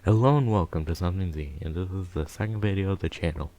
Hello and welcome to Something Z, and this is the second video of the channel.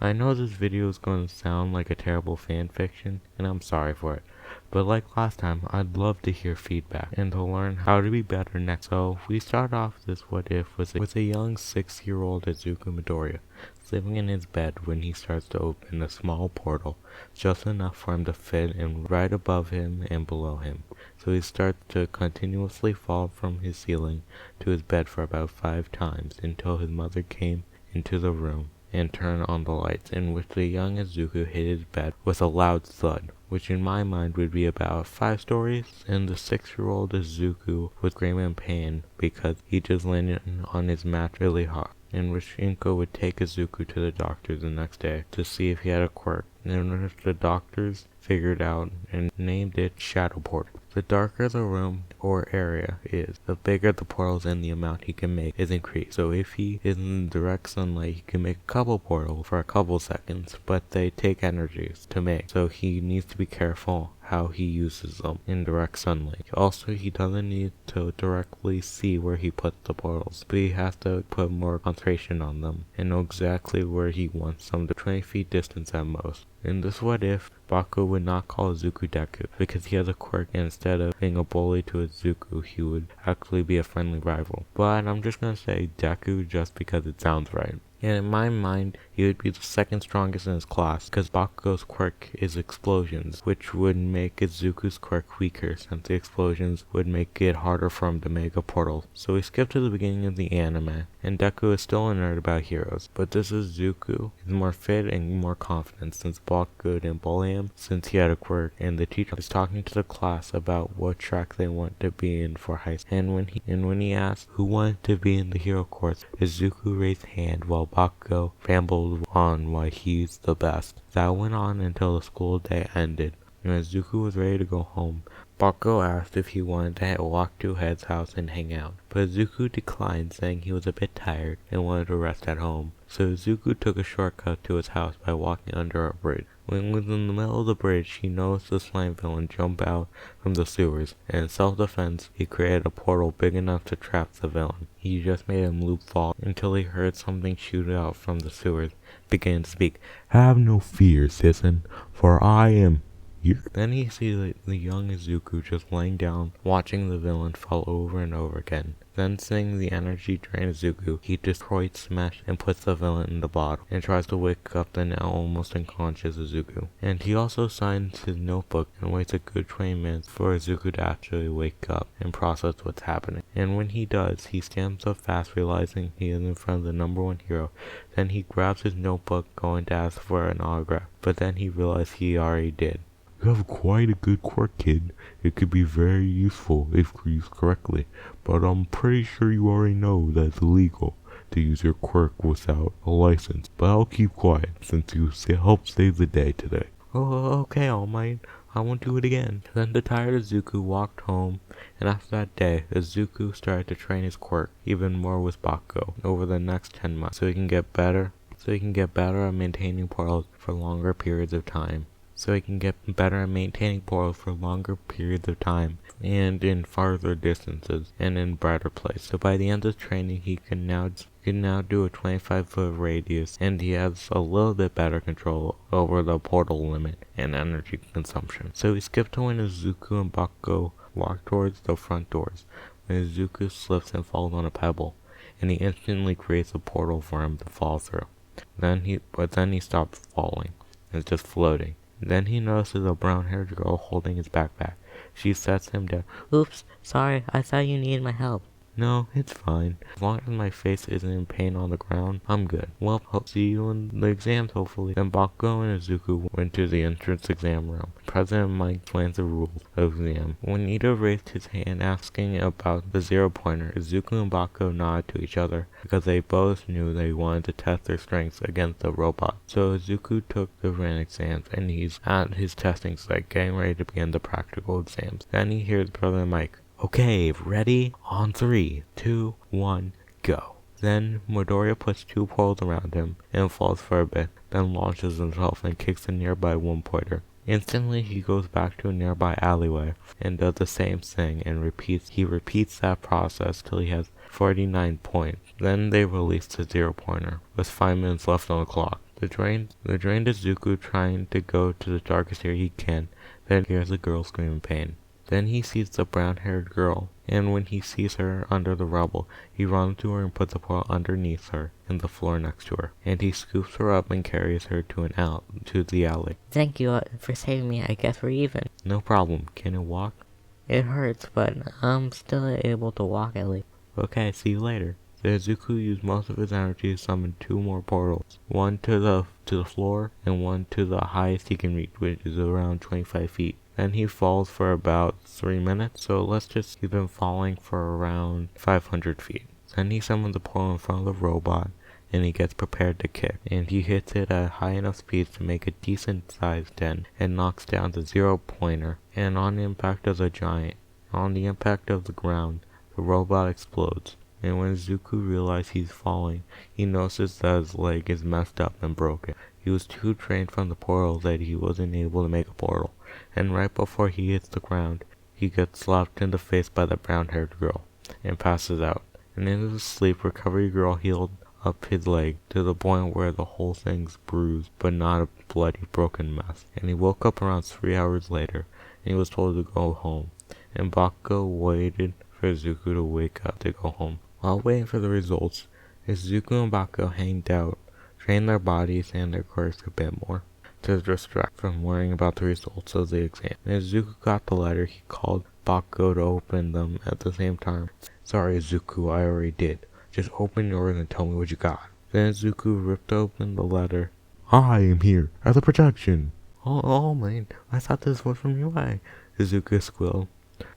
I know this video is going to sound like a terrible fan fiction, and I'm sorry for it. But like last time, I'd love to hear feedback, and to learn how to be better next. So, we start off this what if with a young 6-year-old Izuku Midoriya, sleeping in his bed when he starts to open a small portal, just enough for him to fit in right above him and below him. So he starts to continuously fall from his ceiling to his bed for about 5 times until his mother came into the room and turned on the lights, in which the young Izuku hit his bed with a loud thud, which in my mind would be about 5 stories, and the 6-year-old Izuku was screaming in pain because he just landed on his mat really hard, in which Inko would take Izuku to the doctor the next day to see if he had a quirk, and which the doctors figured out and named it Shadow Portal. The darker the room or area is, the bigger the portals and the amount he can make is increased. So if he is in direct sunlight, he can make a couple portals for a couple seconds, but they take energies to make, so he needs to be careful how he uses them in direct sunlight. Also, he doesn't need to directly see where he puts the portals, but he has to put more concentration on them and know exactly where he wants them to 20 feet distance at most. In this what if, Bakugo would not call Izuku Deku because he has a quirk, and instead of being a bully to Izuku, he would actually be a friendly rival. But I'm just gonna say Deku just because it sounds right. And in my mind, he would be the second strongest in his class, because Bakugo's quirk is explosions, which would make Izuku's quirk weaker, since the explosions would make it harder for him to make a portal. So we skip to the beginning of the anime, and Deku is still a nerd about heroes, but this Izuku is more fit and more confident, since Bakugo didn't bully him, since he had a quirk, and the teacher is talking to the class about what track they want to be in for high school. And when he asked who wanted to be in the hero course, Izuku raised hand while Bakugo rambled on why he's the best. That went on until the school day ended. When Izuku was ready to go home, Bakugo asked if he wanted to walk to Head's house and hang out, but Izuku declined, saying he was a bit tired and wanted to rest at home. So Izuku took a shortcut to his house by walking under a bridge. When he was in the middle of the bridge, he noticed the slime villain jump out from the sewers, and in self-defense, he created a portal big enough to trap the villain. He just made him loop fall until he heard something shoot out from the sewers, beginning to speak. "Have no fear, citizen, for I am here." Then he sees the young Izuku just laying down, watching the villain fall over and over again. Then seeing the energy drain Izuku, he destroys Smash and puts the villain in the bottle, and tries to wake up the now almost unconscious Izuku. And he also signs his notebook and waits a good 20 minutes for Izuku to actually wake up and process what's happening. And when he does, he stands up fast, realizing he is in front of the #1 hero. Then he grabs his notebook, going to ask for an autograph, but then he realized he already did. "You have quite a good quirk, kid. It could be very useful if used correctly, but I'm pretty sure you already know that it's illegal to use your quirk without a license. But I'll keep quiet since you helped save the day today." "Oh, okay, All Might. I won't do it again." Then the tired Izuku walked home, and after that day, Izuku started to train his quirk even more with Bakugo over the next 10 months, so he can get better at maintaining portals for longer periods of time. And in farther distances and in brighter places. So by the end of training, he can now do a 25-foot radius, and he has a little bit better control over the portal limit and energy consumption. So we skip to when Izuku and Bakugo walk towards the front doors, when Izuku slips and falls on a pebble, and he instantly creates a portal for him to fall through. Then he stops falling and is just floating. Then he notices a brown-haired girl holding his backpack. She sets him down. "Oops, sorry, I thought you needed my help." "No, it's fine. As long as my face isn't in pain on the ground, I'm good. Well, hope to see you in the exams, hopefully." Then Bakugo and Izuku went to the entrance exam room. President Mike explains the rules of the exam. When Ito raised his hand asking about the 0-pointer, Izuku and Bakugo nodded to each other because they both knew they wanted to test their strengths against the robot. So Izuku took the written exams, and he's at his testing site getting ready to begin the practical exams. Then he hears President Mike. "Okay, ready? On 3, 2, 1, go." Then Midoriya puts 2 portals around him and falls for a bit, then launches himself and kicks a nearby 1-pointer. Instantly, he goes back to a nearby alleyway and does the same thing and repeats that process till he has 49 points. Then they released a 0-pointer, with 5 minutes left on the clock. The drained Izuku trying to go to the darkest area he can, then hears a girl scream in pain. Then he sees the brown-haired girl, and when he sees her under the rubble, he runs to her and puts a portal underneath her in the floor next to her, and he scoops her up and carries her to the alley. Thank you for saving me. I guess we're even. No problem. Can you walk? It hurts, but I'm still able to walk at least. Okay, see you later. The Izuku used most of his energy to summon 2 more portals, one to the floor and one to the highest he can reach, which is around 25 feet. Then he falls for about 3 minutes, so let's just keep him falling for around 500 feet. Then he summons the portal in front of the robot, and he gets prepared to kick, and he hits it at high enough speed to make a decent sized dent, and knocks down the 0-pointer, and on the impact of the ground, the robot explodes. And when Izuku realizes he's falling, he notices that his leg is messed up and broken. He was too drained from the portal that he wasn't able to make a portal, and right before he hits the ground, he gets slapped in the face by the brown-haired girl, and passes out. And in his sleep, Recovery Girl healed up his leg to the point where the whole thing's bruised, but not a bloody broken mess. And he woke up around 3 hours later, and he was told to go home. And Bakugo waited for Izuku to wake up to go home. While waiting for the results, Izuku and Bakugo hanged out, trained their bodies and their quirks a bit more, to distract from worrying about the results of the exam. When Izuku got the letter, he called Bakugo to open them at the same time. Sorry Izuku, I already did. Just open yours and tell me what you got. Then Izuku ripped open the letter. I am here as a protection. Oh man, I thought this was from UA. Izuku squealed.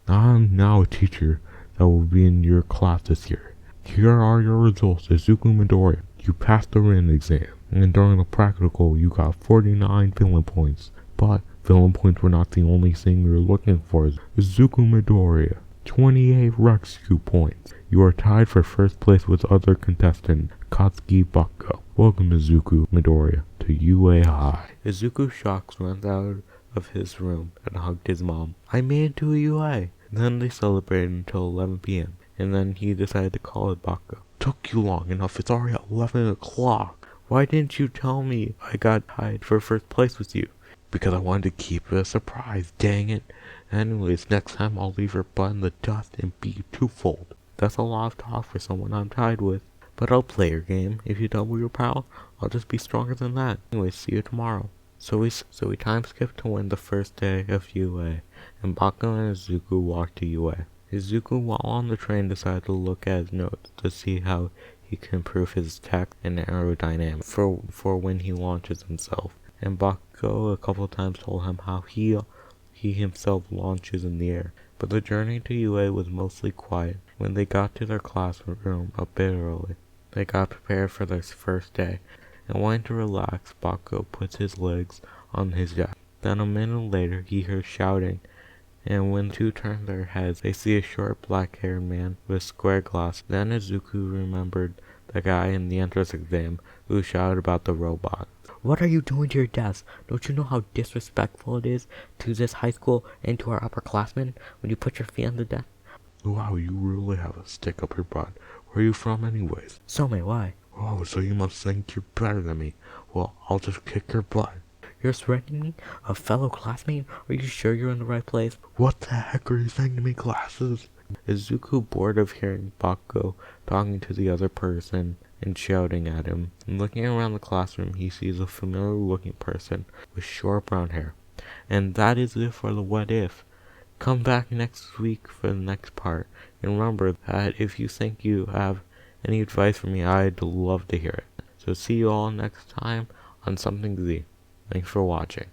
I'm now a teacher that will be in your class this year. Here are your results, Izuku Midoriya. You passed the written exam, and during the practical you got 49 feeling points. But feeling points were not the only thing we were looking for. Izuku Midoriya, 28 rescue points. You are tied for first place with other contestant Katsuki Bakugo. Welcome Izuku Midoriya to UA High. Izuku shocks runs out of his room and hugged his mom. I made it to a UA. Then they celebrated until 11 p.m. and then he decided to call it Bakugo. Took you long enough, it's already 11 o'clock. Why didn't you tell me I got tied for first place with you? Because I wanted to keep it a surprise, dang it. Anyways, next time I'll leave your butt in the dust and beat you twofold. That's a lot of talk for someone I'm tied with. But I'll play your game. If you double your power, I'll just be stronger than that. Anyways, see you tomorrow. So we time skipped to win the first day of UA, and Bakugo and Izuku walked to UA. Izuku, while on the train, decided to look at his notes to see how he can improve his attack and aerodynamics for when he launches himself. And Bakugo a couple times told him how he himself launches in the air. But the journey to UA was mostly quiet. When they got to their classroom a bit early, they got prepared for their first day, and wanting to relax, Bakugo puts his legs on his desk. Then a minute later, he hears shouting, and when the two turn their heads, they see a short black-haired man with square glasses. Then Izuku remembered the guy in the entrance exam who shouted about the robot. What are you doing to your desk? Don't you know how disrespectful it is to this high school and to our upperclassmen when you put your feet on the desk? Wow, you really have a stick up your butt. Where are you from anyways? Why? Oh, so you must think you're better than me. Well, I'll just kick your butt. You're threatening me? A fellow classmate? Are you sure you're in the right place? What the heck are you saying to me, glasses? Izuku, bored of hearing Bakugo talking to the other person and shouting at him, and looking around the classroom, he sees a familiar-looking person with short brown hair. And that is it for the What If. Come back next week for the next part, and remember that if you think you have any advice for me, I'd love to hear it. So see you all next time on Something Z. Thanks for watching.